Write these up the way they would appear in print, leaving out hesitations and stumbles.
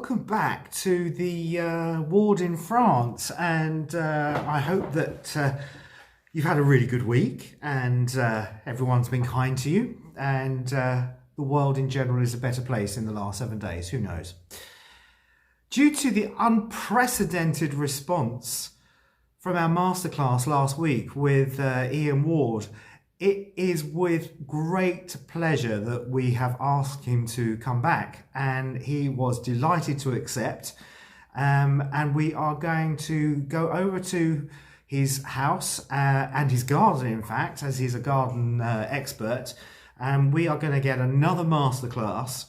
welcome back to the ward in France, and I hope that you've had a really good week and everyone's been kind to you, and the world in general is a better place in the last 7 days, who knows. Due to the unprecedented response from our masterclass last week with Ian Ward, it is with great pleasure that we have asked him to come back, and he was delighted to accept. And we are going to go over to his house and his garden, in fact, as he's a garden expert. And we are going to get another masterclass,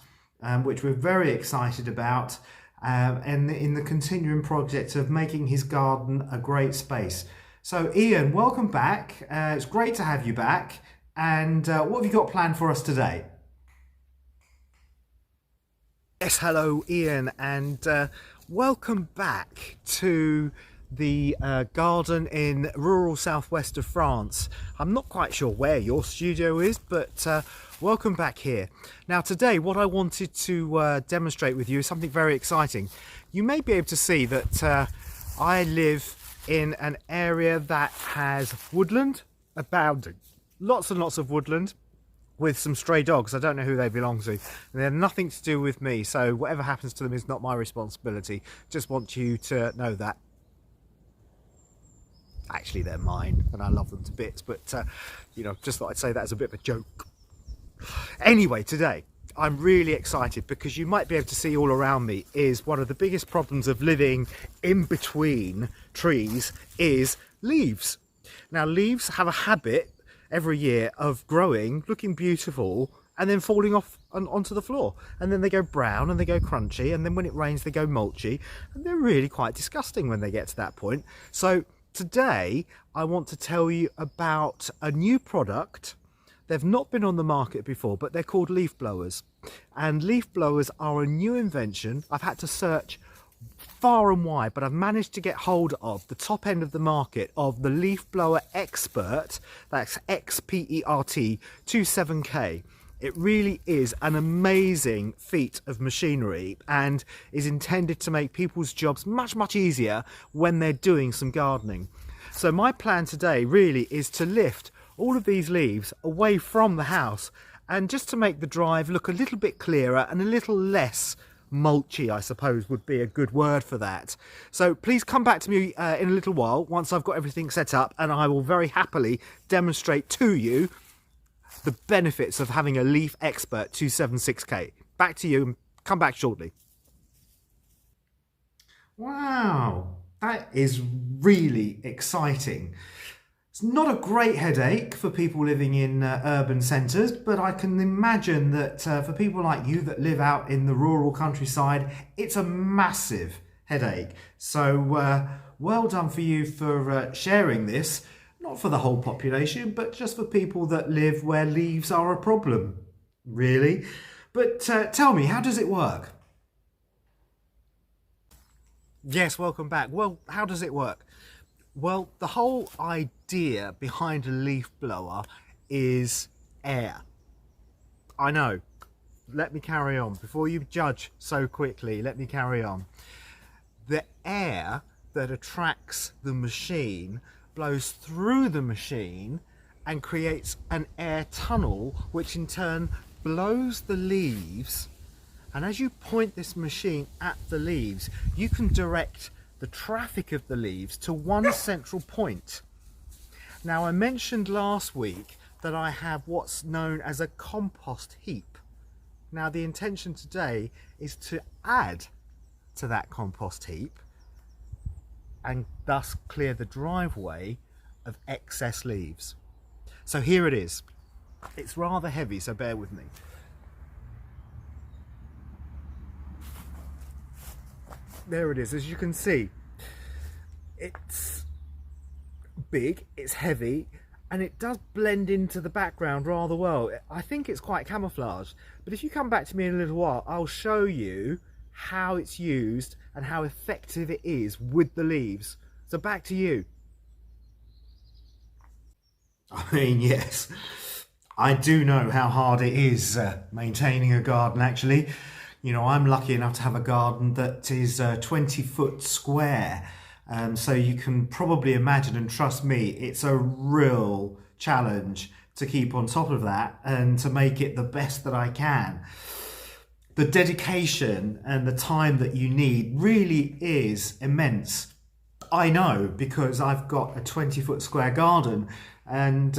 which we're very excited about, and in the continuing project of making his garden a great space. So Ian, welcome back. It's great to have you back. And what have you got planned for us today? Yes, hello Ian, and welcome back to the garden in rural southwest of France. I'm not quite sure where your studio is, but welcome back here. Now today what I wanted to demonstrate with you is something very exciting. You may be able to see that I live in an area that has woodland abounding, lots and lots of woodland, with some stray dogs. I don't know who they belong to. They're nothing to do with me, so whatever happens to them is not my responsibility. Just want you to know that. Actually, they're mine, and I love them to bits, but you know, just thought I'd say that as a bit of a joke. Anyway, today I'm really excited because you might be able to see all around me is one of the biggest problems of living in between trees is leaves. Now, leaves have a habit every year of growing, looking beautiful, and then falling off onto the floor. And then they go brown and they go crunchy, and then when it rains they go mulchy, and they're really quite disgusting when they get to that point. So today I want to tell you about a new product. They've not been on the market before, but they're called leaf blowers. And leaf blowers are a new invention. I've had to search far and wide, but I've managed to get hold of the top end of the market of the Leaf Blower Expert. That's XPERT 27K. It really is an amazing feat of machinery and is intended to make people's jobs much, much easier when they're doing some gardening. So my plan today really is to lift all of these leaves away from the house, and just to make the drive look a little bit clearer and a little less mulchy, I suppose would be a good word for that. So please come back to me in a little while once I've got everything set up, and I will very happily demonstrate to you the benefits of having a Leaf Expert 276K. Back to you, and come back shortly. Wow, that is really exciting. It's not a great headache for people living in urban centres, but I can imagine that for people like you that live out in the rural countryside, it's a massive headache. So well done for you for sharing this, not for the whole population, but just for people that live where leaves are a problem, really. But tell me, how does it work? Yes, welcome back. Well, how does it work? Well, the whole idea behind a leaf blower is air. I know. Let me carry on. Before you judge so quickly, let me carry on. The air that attracts the machine blows through the machine and creates an air tunnel, which in turn blows the leaves. And as you point this machine at the leaves, you can direct the traffic of the leaves to one central point. Now, I mentioned last week that I have what's known as a compost heap. Now, the intention today is to add to that compost heap and thus clear the driveway of excess leaves. So here it is. It's rather heavy, so bear with me. There it is. As you can see, it's big, it's heavy, and it does blend into the background rather well. I think it's quite camouflaged, but if you come back to me in a little while, I'll show you how it's used and how effective it is with the leaves. So back to you. I mean, yes, I do know how hard it is maintaining a garden, actually. You know, I'm lucky enough to have a garden that is 20-foot square. So you can probably imagine, and trust me, it's a real challenge to keep on top of that and to make it the best that I can. The dedication and the time that you need really is immense. I know, because I've got a 20-foot square garden, and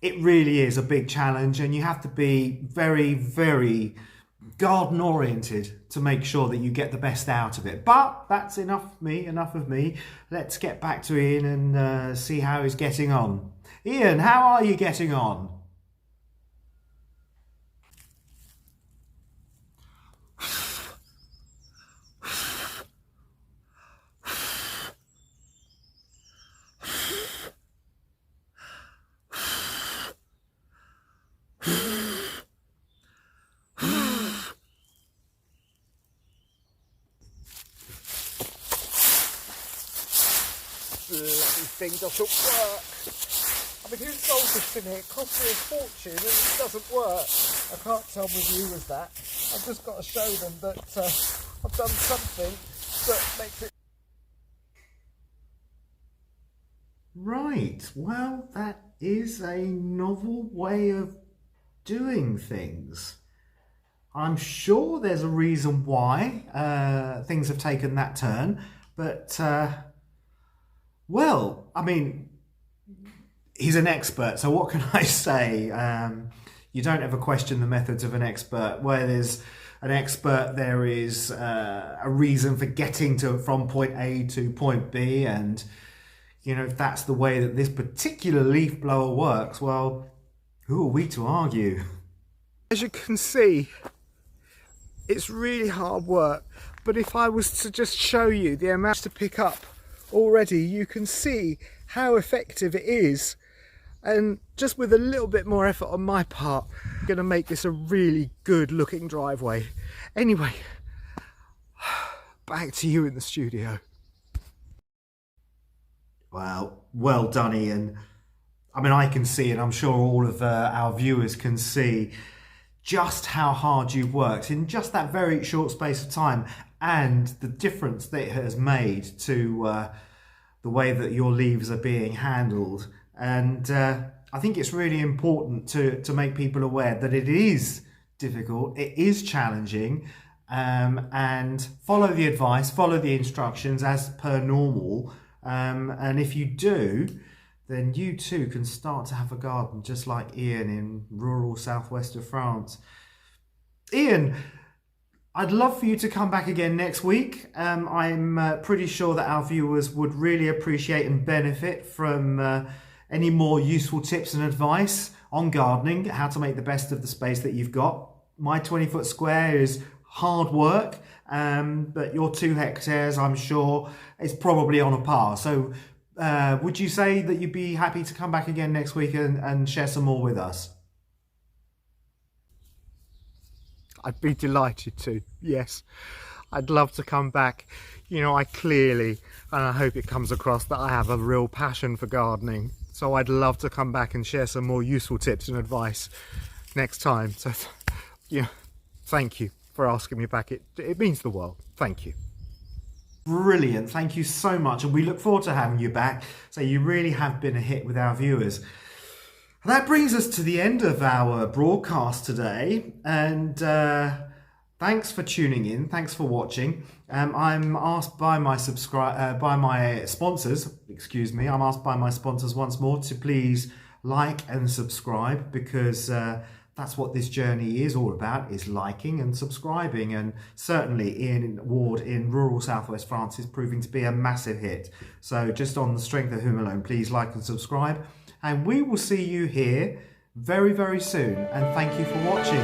it really is a big challenge, and you have to be very, very garden oriented to make sure that you get the best out of it. But that's enough of me. Let's get back to Ian and see how he's getting on. Ian, how are you getting on? Bloody thing doesn't work. I mean, who sold this thing here? It cost me a fortune and it doesn't work. I can't tell the viewers that. I've just got to show them that I've done something that makes it... Right, well, that is a novel way of doing things. I'm sure there's a reason why things have taken that turn, but... well, I mean, he's an expert, so what can I say? You don't ever question the methods of an expert. Where there's an expert, there is a reason for getting from point A to point B, and you know, if that's the way that this particular leaf blower works, well, who are we to argue? As you can see, it's really hard work, but if I was to just show you the amount to pick up already, you can see how effective it is, and just with a little bit more effort on my part, I'm going to make this a really good looking driveway. Anyway, back to you in the studio. Well done, Ian. I mean, I can see, and I'm sure all of our viewers can see, just how hard you've worked in just that very short space of time, and the difference that it has made to the way that your leaves are being handled. And I think it's really important to make people aware that it is difficult, it is challenging, and follow the advice, follow the instructions as per normal. And if you do, then you too can start to have a garden just like Ian in rural southwest of France. Ian, I'd love for you to come back again next week. I'm pretty sure that our viewers would really appreciate and benefit from any more useful tips and advice on gardening, how to make the best of the space that you've got. My 20-foot square is hard work, but your 2 hectares, I'm sure, is probably on a par. So would you say that you'd be happy to come back again next week and share some more with us? I'd be delighted to, yes. I'd love to come back. You know, I clearly, and I hope it comes across, that I have a real passion for gardening. So I'd love to come back and share some more useful tips and advice next time. So, yeah, thank you for asking me back. It means the world. Thank you. Brilliant. Thank you so much. And we look forward to having you back. So you really have been a hit with our viewers. That brings us to the end of our broadcast today, and thanks for tuning in. Thanks for watching. I'm asked by my sponsors. Excuse me. I'm asked by my sponsors once more to please like and subscribe, because that's what this journey is all about: is liking and subscribing. And certainly Ian Ward in rural southwest France is proving to be a massive hit. So just on the strength of whom alone, please like and subscribe. And we will see you here very, very soon. And thank you for watching.